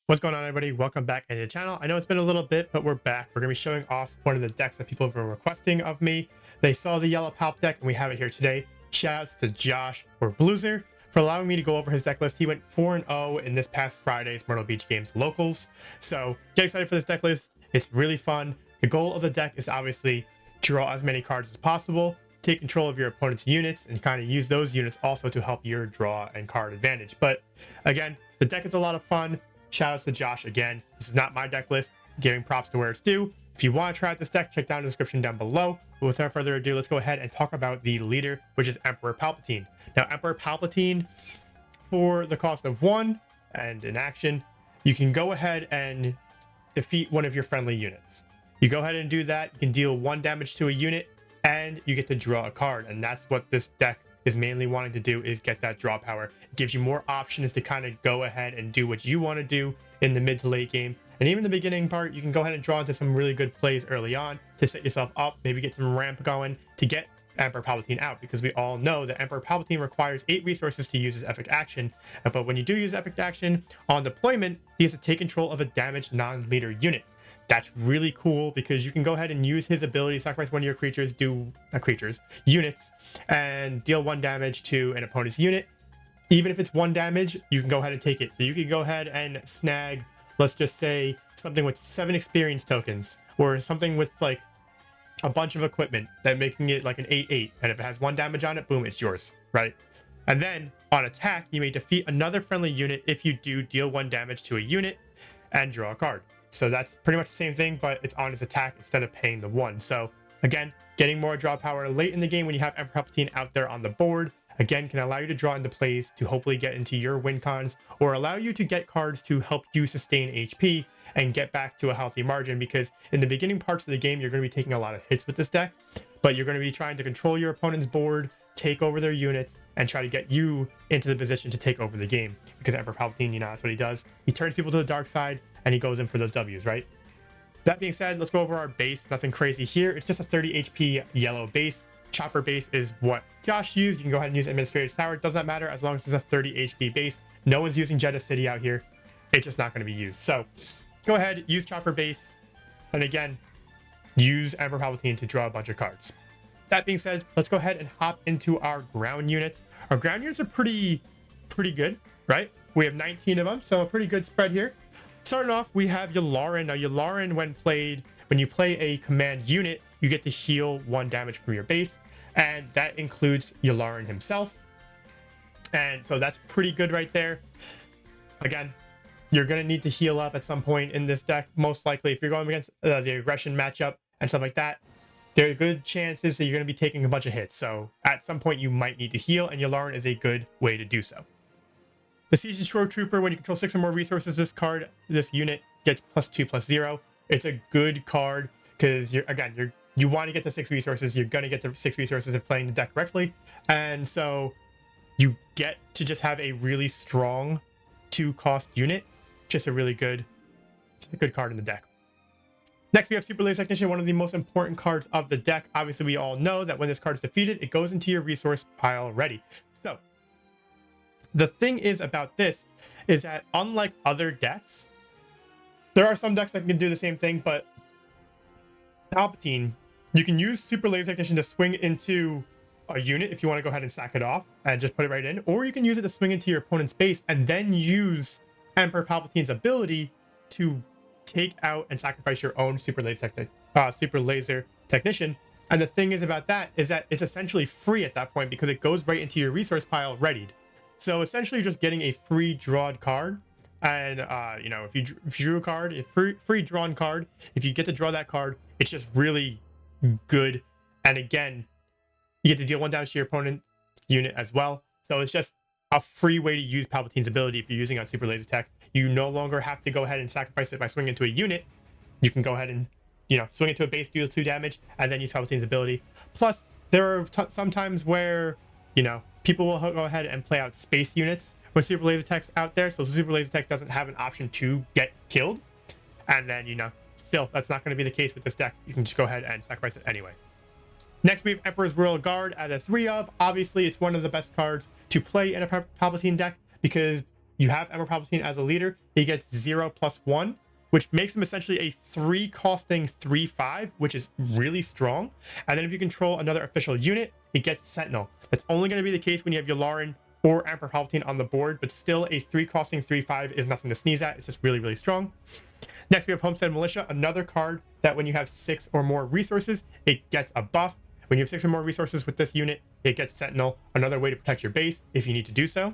What's going on, everybody? Welcome back to the channel. I know it's been a little bit, but we're back. We're going to be showing off one of the decks that people have been requesting of me. They saw the yellow Palp deck, and we have it here today. Shoutouts to Josh or Blueser for allowing me to go over his deck list. He went 4-0 in this past Friday's Myrtle Beach Games Locals. So get excited for this deck list. It's really fun. The goal of the deck is obviously draw as many cards as possible, take control of your opponent's units, and kind of use those units also to help your draw and card advantage. But again, the deck is a lot of fun. Shout outs to Josh again. This is not my deck list, giving props to where it's due. If you want to try out this deck, check down the description down below. But without further ado, let's go ahead and talk about the leader, which is Emperor Palpatine. Now, Emperor Palpatine, for the cost of 1 and in action, you can go ahead and defeat one of your friendly units. You go ahead and do that. You can deal 1 damage to a unit, and you get to draw a card. And that's what this deck is mainly wanting to do, is get that draw power. It gives you more options to kind of go ahead and do what you want to do in the mid to late game. And even the beginning part, you can go ahead and draw into some really good plays early on to set yourself up, maybe get some ramp going to get Emperor Palpatine out, because we all know that Emperor Palpatine requires 8 resources to use his epic action. But when you do use epic action on deployment, he has to take control of a damaged non-leader unit. That's really cool because you can go ahead and use his ability, sacrifice one of your units, and deal 1 damage to an opponent's unit. Even if it's 1 damage, you can go ahead and take it. So you can go ahead and snag, let's just say, something with 7 experience tokens, or something with like a bunch of equipment that making it like an 8/8. And if it has 1 damage on it, boom, it's yours, right? And then on attack, you may defeat another friendly unit if you do deal 1 damage to a unit and draw a card. So that's pretty much the same thing, but it's on his attack instead of paying the 1. So again, getting more draw power late in the game when you have Emperor Palpatine out there on the board, again, can allow you to draw into plays to hopefully get into your win cons, or allow you to get cards to help you sustain HP and get back to a healthy margin. Because in the beginning parts of the game, you're going to be taking a lot of hits with this deck, but you're going to be trying to control your opponent's board, take over their units, and try to get you into the position to take over the game. Because Emperor Palpatine, you know, that's what he does. He turns people to the dark side and he goes in for those W's, right? That being said, let's go over our base. Nothing crazy here. It's just a 30 HP yellow base. Chopper base is what Josh used. You can go ahead and use Administrator's Tower. It does not matter as long as it's a 30 HP base. No one's using Jeddah City out here. It's just not going to be used. So go ahead, use Chopper base. And again, use Emperor Palpatine to draw a bunch of cards. That being said, let's go ahead and hop into our ground units. Our ground units are pretty good, right? We have 19 of them, so a pretty good spread here. Starting off, we have Yularen. Now, Yularen, when you play a command unit, you get to heal 1 damage from your base, and that includes Yularen himself. And so that's pretty good right there. Again, you're going to need to heal up at some point in this deck. Most likely, if you're going against the aggression matchup and stuff like that, there are good chances that you're going to be taking a bunch of hits. So at some point, you might need to heal, and Yularen is a good way to do so. The Seasoned Shore Trooper, when you control 6 or more resources, this unit gets +2/+0. It's a good card because you want to get to 6 resources. You're going to get to 6 resources if playing the deck correctly. And so you get to just have a really strong 2-cost unit. Just a good card in the deck. Next, we have Super Laser Technician, one of the most important cards of the deck. Obviously, we all know that when this card is defeated, it goes into your resource pile ready. So the thing is about this is that unlike other decks, there are some decks that can do the same thing, but Palpatine, you can use Super Laser Technician to swing into a unit if you want to go ahead and sack it off and just put it right in, or you can use it to swing into your opponent's base and then use Emperor Palpatine's ability to take out and sacrifice your own Super Laser Technician. And the thing is about that is that it's essentially free at that point because it goes right into your resource pile readied. So essentially, you're just getting a free drawn card. And if you drew a card, a free drawn card, if you get to draw that card, it's just really good. And again, you get to deal 1 damage to your opponent unit as well. So it's just a free way to use Palpatine's ability if you're using on Super Laser Tech. You no longer have to go ahead and sacrifice it by swinging into a unit. You can go ahead and swing into a base, deal 2 damage, and then use Palpatine's ability. Plus, there are some times where people will go ahead and play out space units with Super Laser Tech's out there, so Super Laser Tech doesn't have an option to get killed. And then, still, that's not going to be the case with this deck. You can just go ahead and sacrifice it anyway. Next, we have Emperor's Royal Guard at a 3 of. Obviously, it's one of the best cards to play in a Palpatine deck because you have Emperor Palpatine as a leader, he gets 0+1, which makes him essentially a 3 costing 3/5, which is really strong. And then if you control another official unit, it gets Sentinel. That's only going to be the case when you have Yularen or Emperor Palpatine on the board, but still a 3 costing 3/5 is nothing to sneeze at. It's just really, really strong. Next, we have Homestead Militia, another card that when you have 6 or more resources, it gets a buff. When you have 6 or more resources with this unit, it gets Sentinel, another way to protect your base if you need to do so.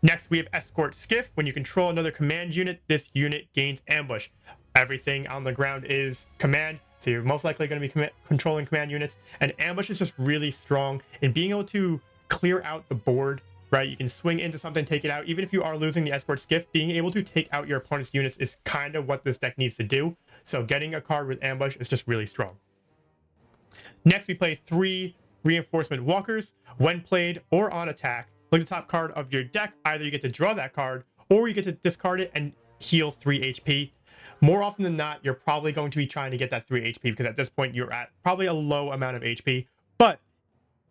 Next, we have Escort Skiff. When you control another command unit, this unit gains Ambush. Everything on the ground is command, so you're most likely going to be controlling command units. And Ambush is just really strong in being able to clear out the board, right? You can swing into something, take it out. Even if you are losing the Escort Skiff, being able to take out your opponent's units is kind of what this deck needs to do. So getting a card with Ambush is just really strong. Next, we play 3 Reinforcement Walkers. When played or on attack, look at the top card of your deck. Either you get to draw that card or you get to discard it and heal 3 HP. More often than not, you're probably going to be trying to get that 3 HP because at this point you're at probably a low amount of HP. But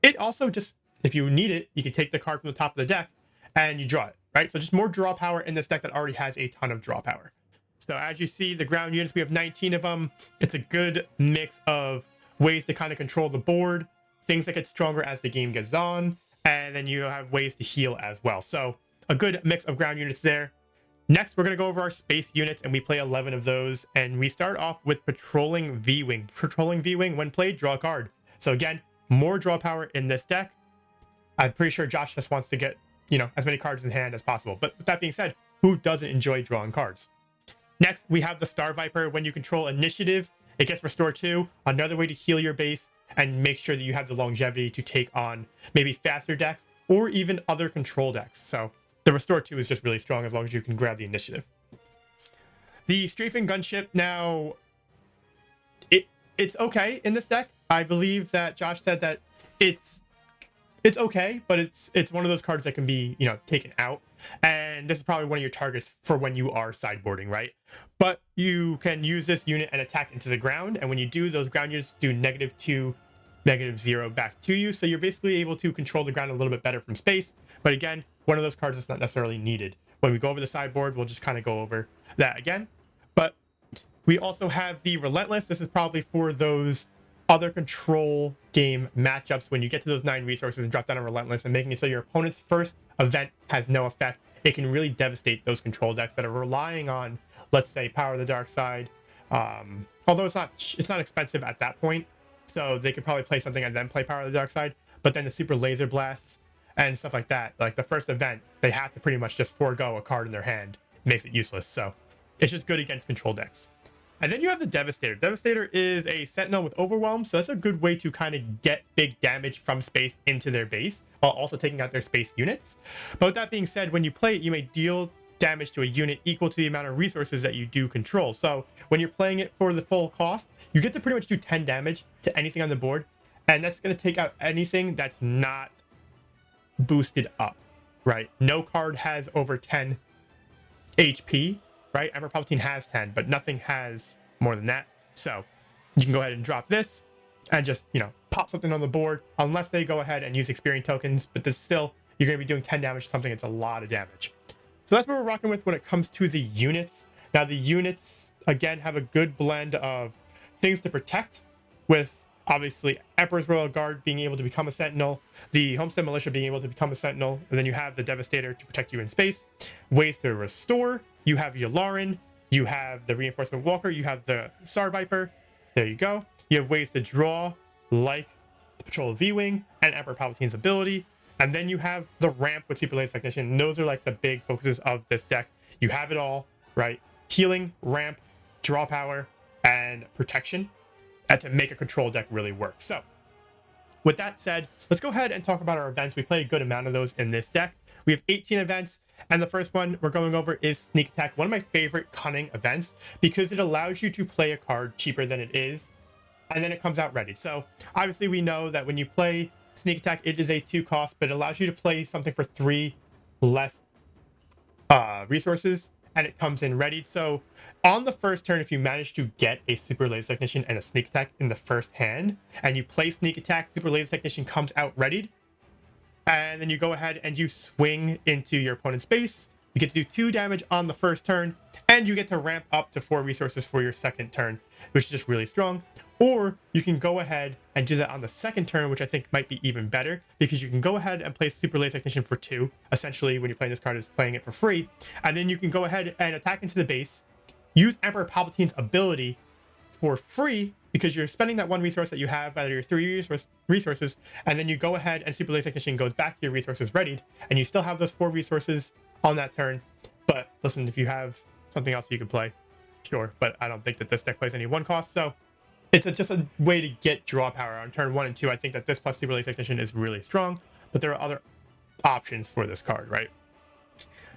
it also just, if you need it, you can take the card from the top of the deck and you draw it, right? So just more draw power in this deck that already has a ton of draw power. So as you see, the ground units, we have 19 of them. It's a good mix of ways to kind of control the board, things that get stronger as the game gets on, and then you have ways to heal as well. So a good mix of ground units there. Next, we're going to go over our space units, and we play 11 of those. And we start off with Patrolling V-Wing. Patrolling V-Wing, when played, draw a card. So again, more draw power in this deck. I'm pretty sure Josh just wants to get, as many cards in hand as possible. But with that being said, who doesn't enjoy drawing cards? Next, we have the Star Viper. When you control initiative, it gets Restore 2, another way to heal your base and make sure that you have the longevity to take on maybe faster decks or even other control decks. So the Restore 2 is just really strong as long as you can grab the initiative. The Strafing Gunship, now, it's okay in this deck. I believe that Josh said that it's okay, but it's one of those cards that can be, taken out. And this is probably one of your targets for when you are sideboarding, right? But you can use this unit and attack into the ground. And when you do, those ground units do -2, -0 back to you. So you're basically able to control the ground a little bit better from space. But again, one of those cards that's not necessarily needed. When we go over the sideboard, we'll just kind of go over that again. But we also have the Relentless. This is probably for those other control game matchups when you get to those 9 resources and drop down a Relentless and making it so your opponent's first event has no effect. It can really devastate those control decks that are relying on, let's say, Power of the Dark Side. Although it's not expensive at that point, so they could probably play something and then play Power of the Dark Side. But then the Super Laser Blasts and stuff like that, like the first event, they have to pretty much just forego a card in their hand. It makes it useless. So it's just good against control decks. And then you have the Devastator. Devastator is a Sentinel with Overwhelm, so that's a good way to kind of get big damage from space into their base, while also taking out their space units. But with that being said, when you play it, you may deal damage to a unit equal to the amount of resources that you do control. So when you're playing it for the full cost, you get to pretty much do 10 damage to anything on the board, and that's going to take out anything that's not boosted up, right? No card has over 10 HP, right? Emperor Palpatine has 10, but nothing has more than that. So you can go ahead and drop this and just, pop something on the board, unless they go ahead and use experience tokens. But this still, you're going to be doing 10 damage to something. It's a lot of damage. So that's what we're rocking with when it comes to the units. Now, the units, again, have a good blend of things to protect, with obviously Emperor's Royal Guard being able to become a Sentinel, the Homestead Militia being able to become a Sentinel, and then you have the Devastator to protect you in space. Ways to restore, you have Yularen, you have the Reinforcement Walker, you have the Star Viper. There you go. You have ways to draw, like the Patrol V-Wing and Emperor Palpatine's ability. And then you have the ramp with Super Laser Technician. Those are like the big focuses of this deck. You have it all, right? Healing, ramp, draw power, and protection, and to make a control deck really work. So with that said, let's go ahead and talk about our events. We play a good amount of those in this deck. We have 18 events, and the first one we're going over is Sneak Attack, one of my favorite cunning events, because it allows you to play a card cheaper than it is, and then it comes out ready. So obviously we know that when you play Sneak Attack, it is a 2 cost, but it allows you to play something for 3 less resources, and it comes in readied. So on the first turn, if you manage to get a Super Laser Technician and a Sneak Attack in the first hand, and you play Sneak Attack, Super Laser Technician comes out readied, and then you go ahead and you swing into your opponent's base. You get to do 2 damage on the first turn, and you get to ramp up to 4 resources for your second turn, which is just really strong. Or you can go ahead and do that on the second turn, which I think might be even better, because you can go ahead and play Super Laser Technician for 2. Essentially, when you're playing this card, is playing it for free. And then you can go ahead and attack into the base, use Emperor Palpatine's ability for free, because you're spending that 1 resource that you have out of your 3 resources, and then you go ahead and Super Laser Technician goes back to your resources readied, and you still have those 4 resources on that turn. But listen, if you have something else you could play, sure, but I don't think that this deck plays any 1 cost, so it's just a way to get draw power on turn 1 and 2. I think that this plus Super Laser Technician is really strong, but there are other options for this card, right?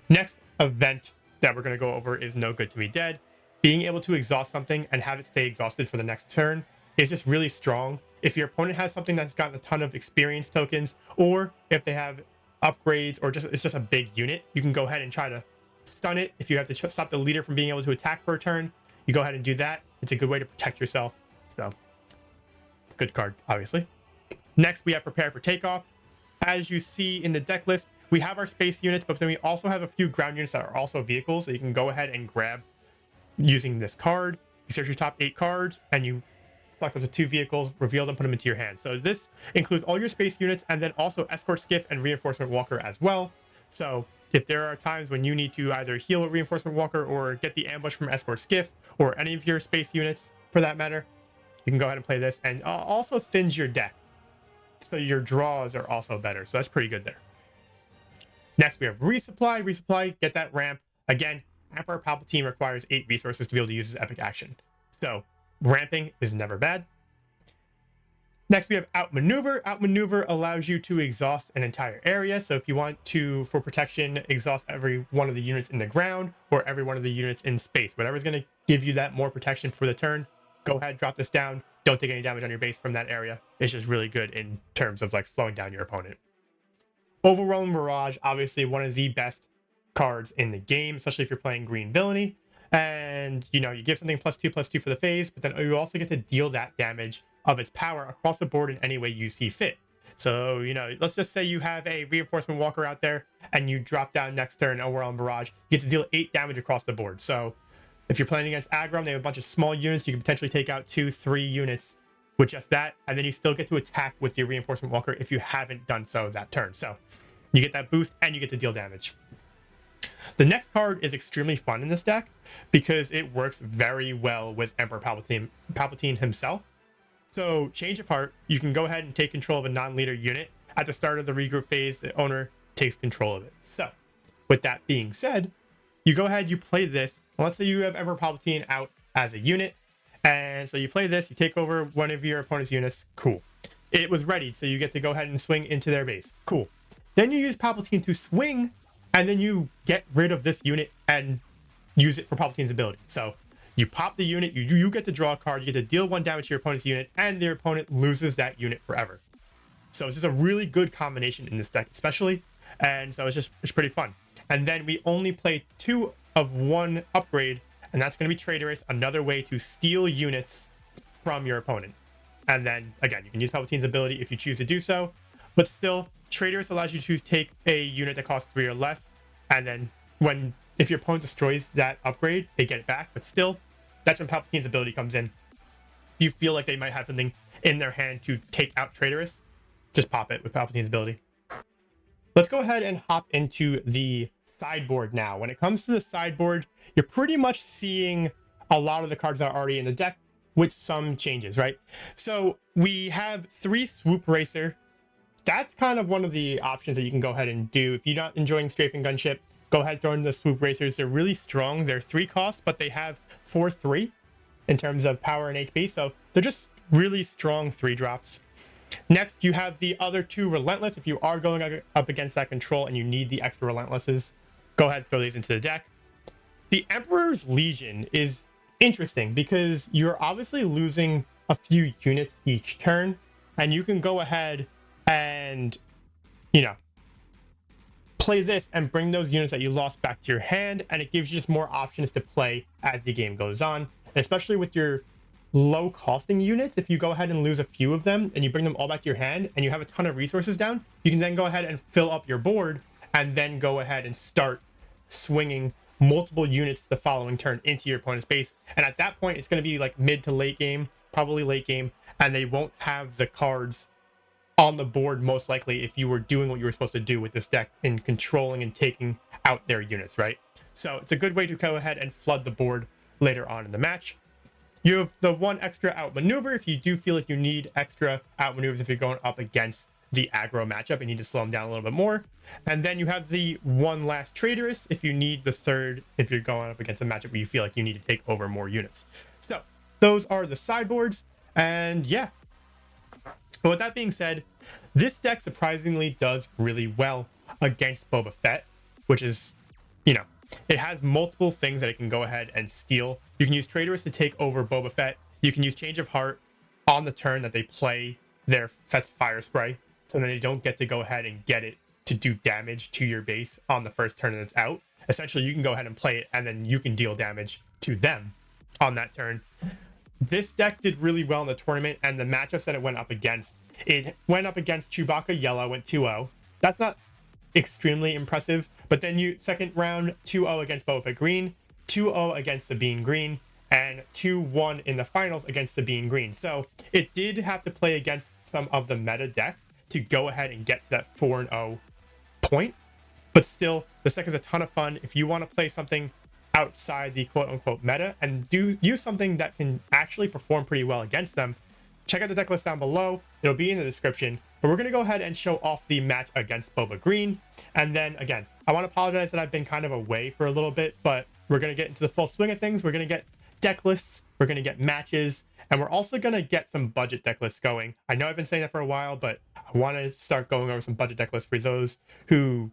Next event that we're going to go over is No Good to Be Dead. Being able to exhaust something and have it stay exhausted for the next turn is just really strong. If your opponent has something that's gotten a ton of experience tokens, or if they have upgrades, or it's just a big unit, you can go ahead and try to stun it. If you have to stop the leader from being able to attack for a turn, you go ahead and do that. It's a good way to protect yourself. So it's a good card, obviously. Next, we have Prepare for Takeoff. As you see in the deck list, we have our space units, but then we also have a few ground units that are also vehicles that you can go ahead and grab using this card. You search your top 8 cards and you select up to 2 vehicles, reveal them, put them into your hand. So this includes all your space units, and then also Escort Skiff and Reinforcement Walker as well. So if there are times when you need to either heal a Reinforcement Walker or get the ambush from Escort Skiff, or any of your space units for that matter, you can go ahead and play this, and also thins your deck, so your draws are also better. So that's pretty good there. Next, we have Resupply. Resupply, get that ramp. Again, Emperor Palpatine requires 8 resources to be able to use his epic action, so ramping is never bad. Next, we have Outmaneuver. Outmaneuver allows you to exhaust an entire area. So if you want to, for protection, exhaust every one of the units in the ground or every one of the units in space, whatever's going to give you that more protection for the turn, go ahead, drop this down. Don't take any damage on your base from that area. It's just really good in terms of like slowing down your opponent. Overwhelming Barrage, obviously one of the best cards in the game, especially if you're playing green villainy. And you give something +2/+2 for the phase, but then you also get to deal that damage of its power across the board in any way you see fit. So, let's just say you have a Reinforcement Walker out there and you drop down next turn Overwhelming Barrage, you get to deal 8 damage across the board. So if you're playing against aggro, they have a bunch of small units, you can potentially take out 2-3 units with just that, and then you still get to attack with your Reinforcement Walker if you haven't done so that turn. So you get that boost and you get to deal damage. The next card is extremely fun in this deck because it works very well with Emperor Palpatine himself. So Change of Heart, you can go ahead and take control of a non-leader unit. At the start of the regroup phase, the owner takes control of it. So with that being said, you go ahead, you play this. Let's say you have Emperor Palpatine out as a unit. And so you play this, you take over one of your opponent's units. Cool. It was readied, so you get to go ahead and swing into their base. Cool. Then you use Palpatine to swing, and then you get rid of this unit and use it for Palpatine's ability. So you pop the unit, you get to draw a card, you get to deal 1 damage to your opponent's unit, and their opponent loses that unit forever. So it's just a really good combination in this deck, especially. And so it's pretty fun. And then we only play 2 of 1 upgrade, and that's going to be Traitorous, another way to steal units from your opponent. And then, again, you can use Palpatine's ability if you choose to do so, but still, Traitorous allows you to take a unit that costs 3 or less, and then if your opponent destroys that upgrade, they get it back. But still, that's when Palpatine's ability comes in. You feel like they might have something in their hand to take out Traitorous, just pop it with Palpatine's ability. Let's go ahead and hop into the sideboard now. When it comes to the sideboard, you're pretty much seeing a lot of the cards that are already in the deck with some changes, right? So we have 3 Swoop Racer. That's kind of one of the options that you can go ahead and do. If you're not enjoying Strafing Gunship, go ahead and throw in the Swoop Racers. They're really strong. They're 3 costs, but they have 4/3 in terms of power and HP. So they're just really strong 3-drops. Next, you have the other 2 Relentless. If you are going up against that control and you need the extra Relentlesses, go ahead and throw these into the deck. The Emperor's Legion is interesting because you're obviously losing a few units each turn, and you can go ahead and, play this and bring those units that you lost back to your hand, and it gives you just more options to play as the game goes on, especially with your low costing units, if you go ahead and lose a few of them and you bring them all back to your hand and you have a ton of resources down, you can then go ahead and fill up your board and then go ahead and start swinging multiple units the following turn into your opponent's base. And at that point, it's going to be like mid to late game, probably late game, and they won't have the cards on the board most likely if you were doing what you were supposed to do with this deck in controlling and taking out their units, right? So it's a good way to go ahead and flood the board later on in the match. You have the one extra outmaneuver if you do feel like you need extra outmaneuvers if you're going up against the aggro matchup and need to slow them down a little bit more. And then you have the one last traitorous if you need the third, if you're going up against a matchup where you feel like you need to take over more units. So those are the sideboards. And yeah, but with that being said, this deck surprisingly does really well against Boba Fett, which is, you know, it has multiple things that it can go ahead and steal. You can use Traitorous to take over Boba Fett. You can use Change of Heart on the turn that they play their Fett's Fire Spray, so then they don't get to go ahead and get it to do damage to your base on the first turn that it's out. Essentially, you can go ahead and play it, and then you can deal damage to them on that turn. This deck did really well in the tournament, and the matchups that it went up against Chewbacca Yellow, went 2-0. That's not extremely impressive, but then you second round 2-0 against Boba Fett Green, 2-0 against Sabine Green, and 2-1 in the finals against Sabine Green. So it did have to play against some of the meta decks to go ahead and get to that 4-0 point, but still this deck is a ton of fun if you want to play something outside the quote-unquote meta and use something that can actually perform pretty well against them. Check out the deck list down below. It'll be in the description. But we're going to go ahead and show off the match against Boba Green. And then, again, I want to apologize that I've been kind of away for a little bit, but we're going to get into the full swing of things. We're going to get deck lists. We're going to get matches. And we're also going to get some budget deck lists going. I know I've been saying that for a while, but I want to start going over some budget deck lists for those who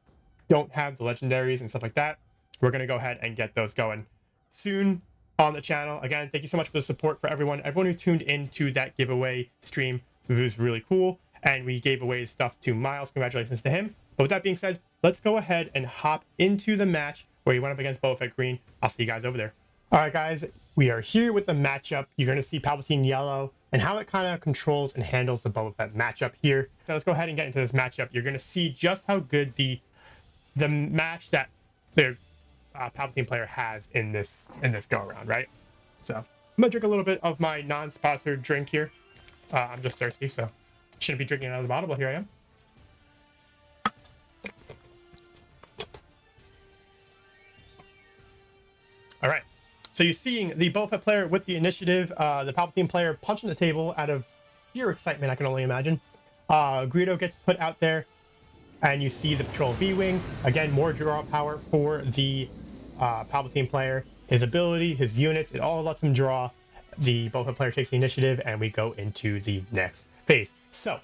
don't have the legendaries and stuff like that. We're going to go ahead and get those going soon on the channel. Again, thank you so much for the support for everyone who tuned into that giveaway stream. It was really cool, and we gave away stuff to Miles. Congratulations to him. But with that being said, let's go ahead and hop into the match where he went up against Boba Fett Green. I'll see you guys over there. All right, guys, we are here with the matchup. You're going to see Palpatine Yellow and how it kind of controls and handles the Boba Fett matchup here. So let's go ahead and get into this matchup. You're going to see just how good the match that the Palpatine player has in this go around, right? So I'm gonna drink a little bit of my non-sponsored drink here. I'm just thirsty, so shouldn't be drinking out of the bottle, but here I am. All right, so you're seeing the Boba Fett player with the initiative, the Palpatine player punching the table out of pure excitement, I can only imagine. Greedo gets put out there, and you see the Patrol V-Wing. Again, more draw power for the Palpatine player. His ability, his units, it all lets him draw. The Boba Fett player takes the initiative, and we go into the next phase. So,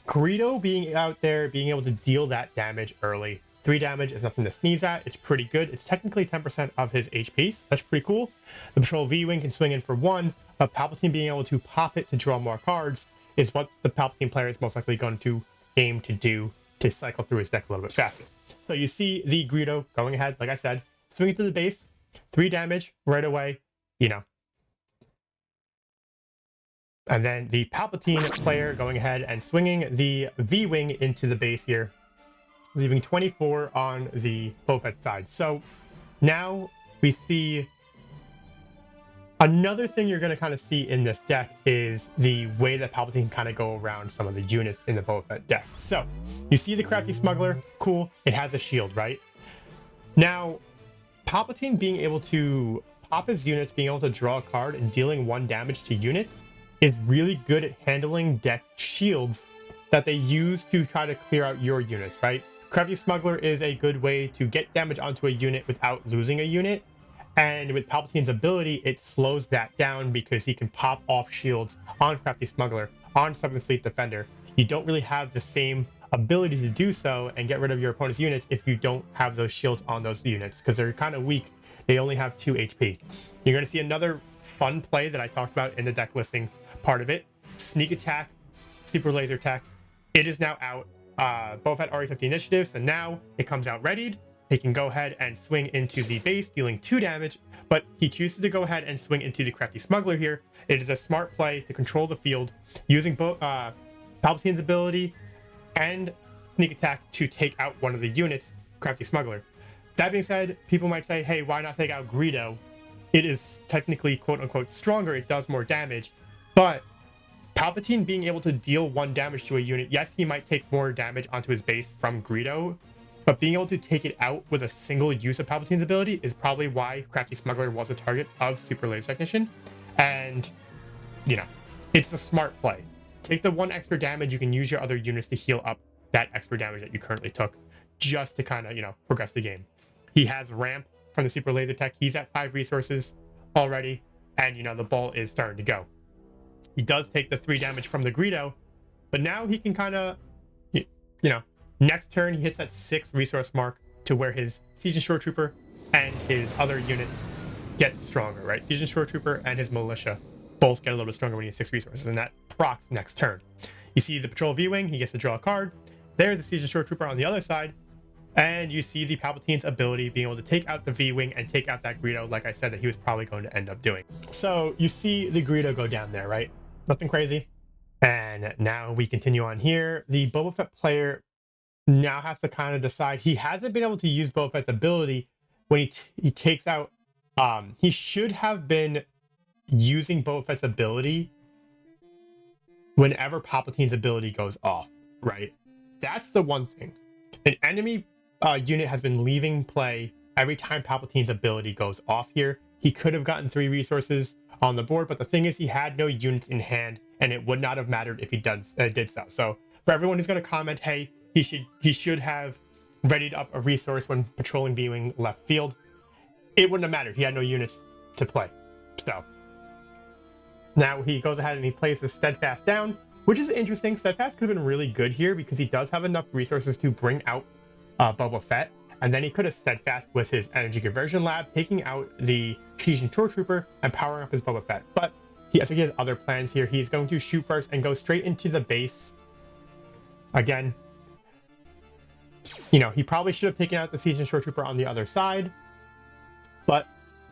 Greedo being out there, being able to deal that damage early. 3 damage is nothing to sneeze at. It's pretty good. It's technically 10% of his HP. So that's pretty cool. The Patrol V-Wing can swing in for 1, but Palpatine being able to pop it to draw more cards is what the Palpatine player is most likely going to aim to do to cycle through his deck a little bit faster. So you see the Greedo going ahead, like I said, swinging to the base, 3 damage right away, you know. And then the Palpatine player going ahead and swinging the V-Wing into the base here, leaving 24 on the Boba Fett side. So now we see another thing you're going to kind of see in this deck is the way that Palpatine can kind of go around some of the units in the Boba Fett deck. So you see the Crafty Smuggler, cool, it has a shield, right? Now, Palpatine being able to pop his units, being able to draw a card and dealing 1 damage to units is really good at handling deck's shields that they use to try to clear out your units, right? Crafty Smuggler is a good way to get damage onto a unit without losing a unit. And with Palpatine's ability, it slows that down because he can pop off shields on Crafty Smuggler, on 7th Fleet Defender. You don't really have the same ability to do so and get rid of your opponent's units if you don't have those shields on those units, because they're kind of weak. They only have 2 HP. You're going to see another fun play that I talked about in the deck listing part of it. Sneak Attack, Super Laser Attack. It is now out. Boba Fett already took the initiative, so now it comes out readied. He can go ahead and swing into the base, dealing 2 damage, but he chooses to go ahead and swing into the Crafty Smuggler here. It is a smart play to control the field using Palpatine's ability and sneak attack to take out one of the units, Crafty Smuggler. That being said, people might say, hey, why not take out Greedo? It is technically quote-unquote stronger, it does more damage, but Palpatine being able to deal 1 damage to a unit, yes, he might take more damage onto his base from Greedo, but being able to take it out with a single use of Palpatine's ability is probably why Crafty Smuggler was a target of Super Laser Technician. And, you know, it's a smart play. Take the 1 extra damage, you can use your other units to heal up that extra damage that you currently took, just to kind of, you know, progress the game. He has ramp from the Super Laser Tech. He's at 5 resources already, and, you know, the ball is starting to go. He does take the 3 damage from the Greedo, but now he can kind of, you know, next turn he hits that 6 resource mark to where his Siege and Shore Trooper and his other units get stronger, right? Siege and Shore Trooper and his Militia both get a little bit stronger when he has 6 resources, and that procs next turn. You see the Patrol V-Wing, he gets to draw a card. There's the Siege and Shore Trooper on the other side, and you see the Palpatine's ability being able to take out the V-Wing and take out that Greedo, like I said, that he was probably going to end up doing. So you see the Greedo go down there, right? Nothing crazy. And now we continue on here. The Boba Fett player now has to kind of decide. He hasn't been able to use Boba Fett's ability when he takes out. He should have been using Boba Fett's ability whenever Palpatine's ability goes off, right? That's the one thing. An enemy unit has been leaving play every time Palpatine's ability goes off here. He could have gotten 3 resources on the board, but the thing is he had no units in hand, and it would not have mattered if he did so. So for everyone who's going to comment, hey, he should have readied up a resource when patrolling V-Wing left field, it wouldn't have mattered. He had no units to play. So now he goes ahead and he plays the Steadfast down, which is interesting. Steadfast could have been really good here because he does have enough resources to bring out Boba Fett. And then he could have Steadfast with his Energy Conversion Lab, taking out the Siege and Shore Trooper and powering up his Boba Fett. But I think he has other plans here. He's going to shoot first and go straight into the base. Again, you know, he probably should have taken out the Siege and Shore Trooper on the other side, but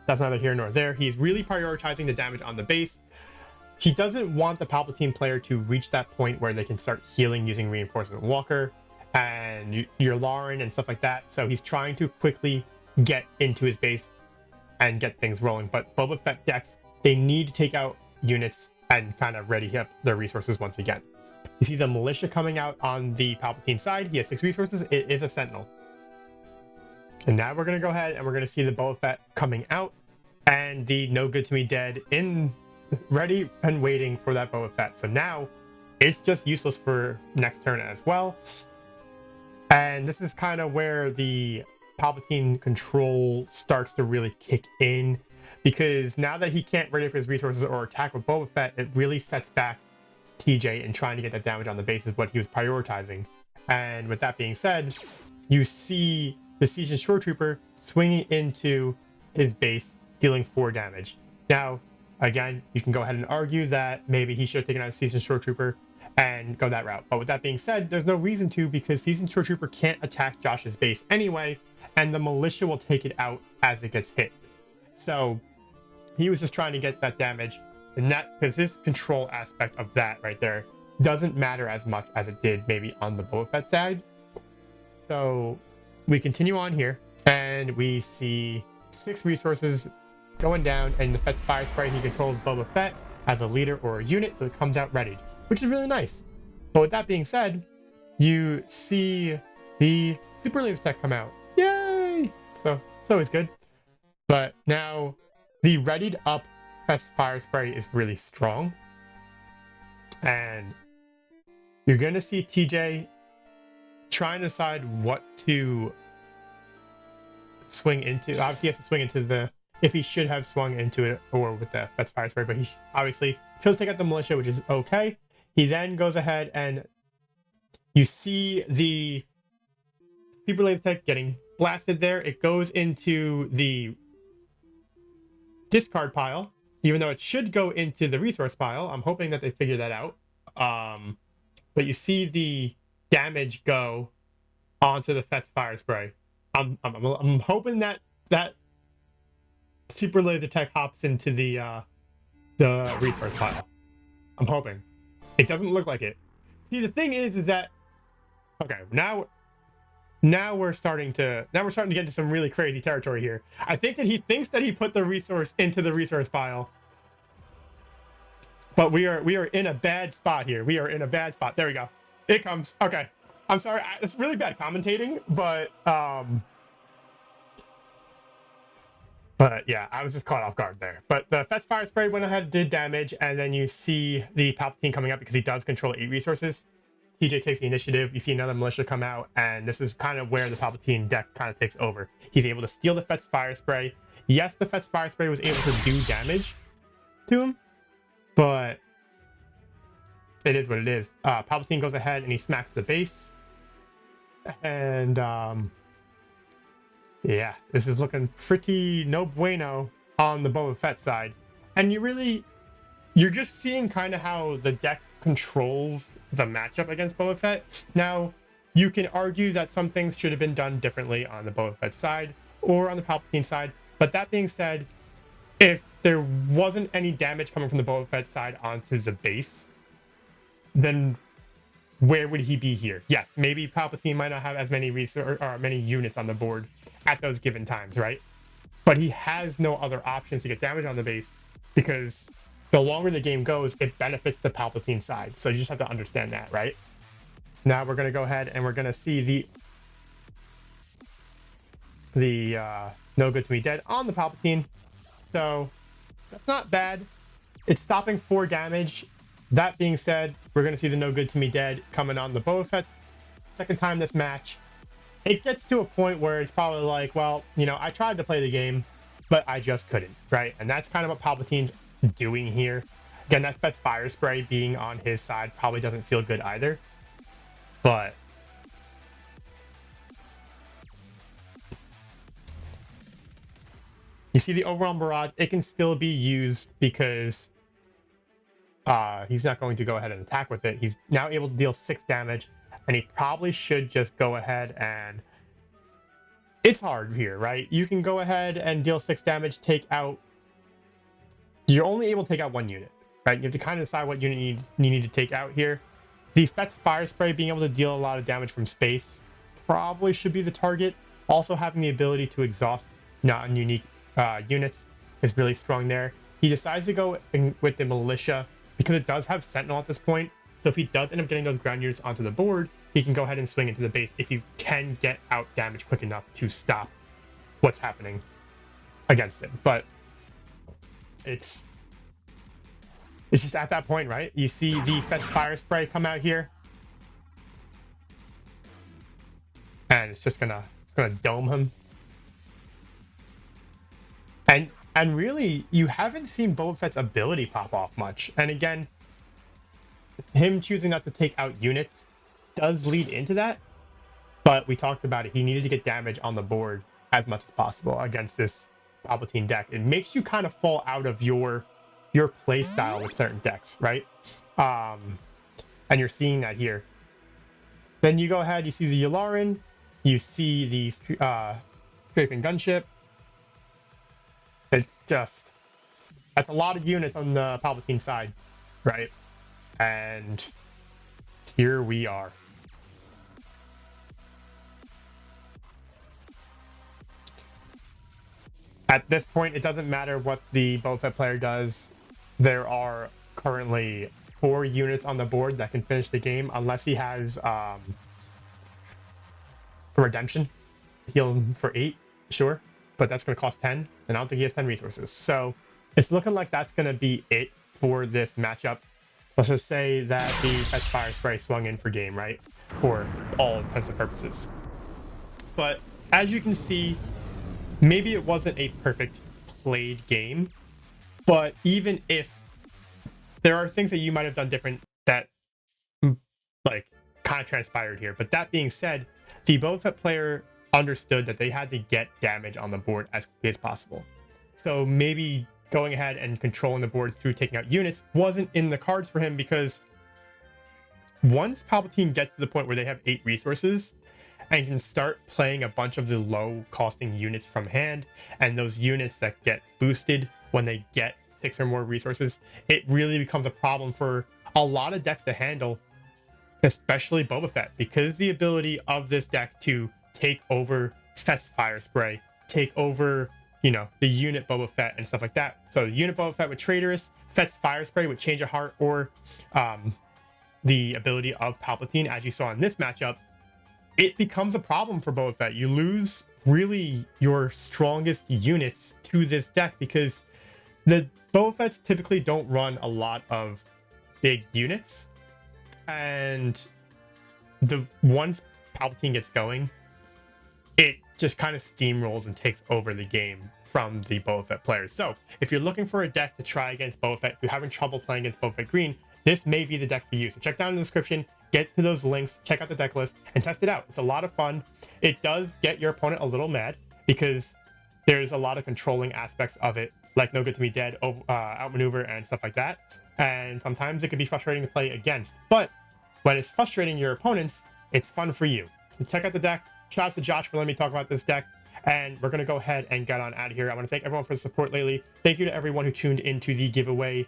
that's neither here nor there. He's really prioritizing the damage on the base. He doesn't want the Palpatine player to reach that point where they can start healing using Reinforcement Walker and your Lauren and stuff like that. So he's trying to quickly get into his base and get things rolling. But Boba Fett decks, they need to take out units and kind of ready up their resources once again. You see the Militia coming out on the Palpatine side. He has 6 resources. It is a Sentinel. And now we're going to go ahead and we're going to see the Boba Fett coming out and the No Good To Me Dead in ready and waiting for that Boba Fett. So now it's just useless for next turn as well. And this is kind of where the Palpatine control starts to really kick in, because now that he can't ready for his resources or attack with Boba Fett, it really sets back TJ in trying to get that damage on the base is what he was prioritizing. And with that being said, you see the Siege and Shore Trooper swinging into his base, dealing 4 damage. Now, again, you can go ahead and argue that maybe he should have taken out a Siege and Shore Trooper and go that route. But with that being said, there's no reason to, because Siege and Shore Trooper can't attack Josh's base anyway, and the Militia will take it out as it gets hit. So he was just trying to get that damage, and that, because his control aspect of that right there doesn't matter as much as it did maybe on the Boba Fett side. So we continue on here, and we see 6 resources going down, and the Fett's Fire Spray, he controls Boba Fett as a leader or a unit, so it comes out readied, which is really nice. But with that being said, you see the Super Laser Tech come out. Yay! So it's always good. But now the readied up Fett's Fire Spray is really strong. And you're going to see TJ trying to decide what to swing into. Obviously, he has to swing into the, if he should have swung into it or with the Fett's Fire Spray, but he obviously chose to take out the Militia, which is okay. He then goes ahead and you see the Super Laser Tech getting blasted there. It goes into the discard pile, even though it should go into the resource pile. I'm hoping that they figure that out. But you see the damage go onto the Fett's Fire Spray. I'm hoping that Super laser tech hops into the resource pile. I'm hoping. It doesn't look like it. See, the thing is that okay, now we're starting to get into some really crazy territory here. I think that he thinks that he put the resource into the resource pile, but we are in a bad spot here. We are in a bad spot. There we go. It comes. Okay. I'm sorry. It's really bad commentating, but yeah, I was just caught off guard there. But the Fett's Fire Spray went ahead and did damage, and then you see the Palpatine coming up because he does control 8 resources. TJ takes the initiative. You see another militia come out, and this is kind of where the Palpatine deck kind of takes over. He's able to steal the Fett's Fire Spray. Yes, the Fett's Fire Spray was able to do damage to him, but it is what it is. Palpatine goes ahead and he smacks the base. And yeah, this is looking pretty no bueno on the Boba Fett side. And you're just seeing kind of how the deck controls the matchup against Boba Fett. Now, you can argue that some things should have been done differently on the Boba Fett side or on the Palpatine side. But that being said, if there wasn't any damage coming from the Boba Fett side onto the base, then where would he be here? Yes, maybe Palpatine might not have as many many units on the board at those given times, right? But he has no other options to get damage on the base because the longer the game goes, it benefits the Palpatine side. So you just have to understand that, right? Now we're going to go ahead and we're going to see the No Good to Me Dead on the Palpatine. So that's not bad. It's stopping 4 damage. That being said, we're going to see the No Good to Me Dead coming on the Boba Fett. Second time this match. It gets to a point where it's probably like, well, you know, I tried to play the game, but I just couldn't, right? And that's kind of what Palpatine's doing here. Again, that Fett's Fire Spray being on his side probably doesn't feel good either. But you see the Overwhelm Barrage, it can still be used because he's not going to go ahead and attack with it. He's now able to deal 6 damage, and he probably should just go ahead and... It's hard here, right? You can go ahead and deal 6 damage, take out... You're only able to take out 1 unit, right? You have to kind of decide what unit you need to take out here. The Fett's Fire Spray being able to deal a lot of damage from space probably should be the target. Also having the ability to exhaust non-unique units is really strong there. He decides to go with the Militia because it does have Sentinel at this point. So if he does end up getting those ground units onto the board, he can go ahead and swing into the base if he can get out damage quick enough to stop what's happening against him. But it's just at that point, right? You see the Fett's Fire Spray come out here, and it's just gonna dome him. And really, you haven't seen Boba Fett's ability pop off much. And again, him choosing not to take out units does lead into that. But we talked about it. He needed to get damage on the board as much as possible against this Palpatine deck. It makes you kind of fall out of your play style with certain decks, right? And you're seeing that here. Then you go ahead, you see the Yularen, you see the Strafing Gunship. It's just, that's a lot of units on the Palpatine side, right? And here we are. At this point, it doesn't matter what the Boba Fett player does. There are currently 4 units on the board that can finish the game, unless he has Redemption. Heal him for 8, sure, but that's going to cost 10, and I don't think he has 10 resources. So it's looking like that's going to be it for this matchup. Let's just say that the Fett's Fire Spray swung in for game, right? For all intents and purposes. But as you can see, maybe it wasn't a perfect played game, but even if there are things that you might have done different that like kind of transpired here. But that being said, the Boba Fett player understood that they had to get damage on the board as quickly as possible. So maybe going ahead and controlling the board through taking out units wasn't in the cards for him, because once Palpatine gets to the point where they have 8 resources, and can start playing a bunch of the low costing units from hand, and those units that get boosted when they get 6 or more resources, it really becomes a problem for a lot of decks to handle, especially Boba Fett, because the ability of this deck to take over Fett's Fire Spray, take over, you know, the unit Boba Fett and stuff like that. So unit Boba Fett with Traitorous, Fett's Fire Spray with Change of Heart, or the ability of Palpatine, as you saw in this matchup, it becomes a problem for Boba Fett. You lose really your strongest units to this deck because the Boba Fetts typically don't run a lot of big units, and the once Palpatine gets going, it just kind of steamrolls and takes over the game from the Boba Fett players. So if you're looking for a deck to try against Boba Fett, if you're having trouble playing against Boba Fett Green, this may be the deck for you. So check down in the description, get to those links, check out the deck list, and test it out. It's a lot of fun. It does get your opponent a little mad because there's a lot of controlling aspects of it, like No Good to Be Dead, outmaneuver, and stuff like that. And sometimes it can be frustrating to play against. But when it's frustrating your opponents, it's fun for you. So check out the deck. Shout out to Josh for letting me talk about this deck. And we're going to go ahead and get on out of here. I want to thank everyone for the support lately. Thank you to everyone who tuned into the giveaway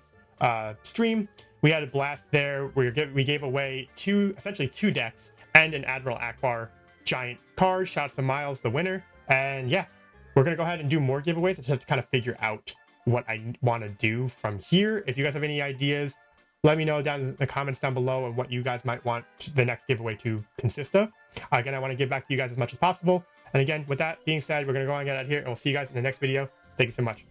stream. We had a blast there. We gave away essentially two decks and an Admiral Akbar giant card. Shout out to Miles, the winner. And yeah, we're going to go ahead and do more giveaways. I just have to kind of figure out what I want to do from here. If you guys have any ideas, let me know down in the comments down below on what you guys might want the next giveaway to consist of. Again, I want to give back to you guys as much as possible. And again, with that being said, we're going to go on and get out of here, and we'll see you guys in the next video. Thank you so much.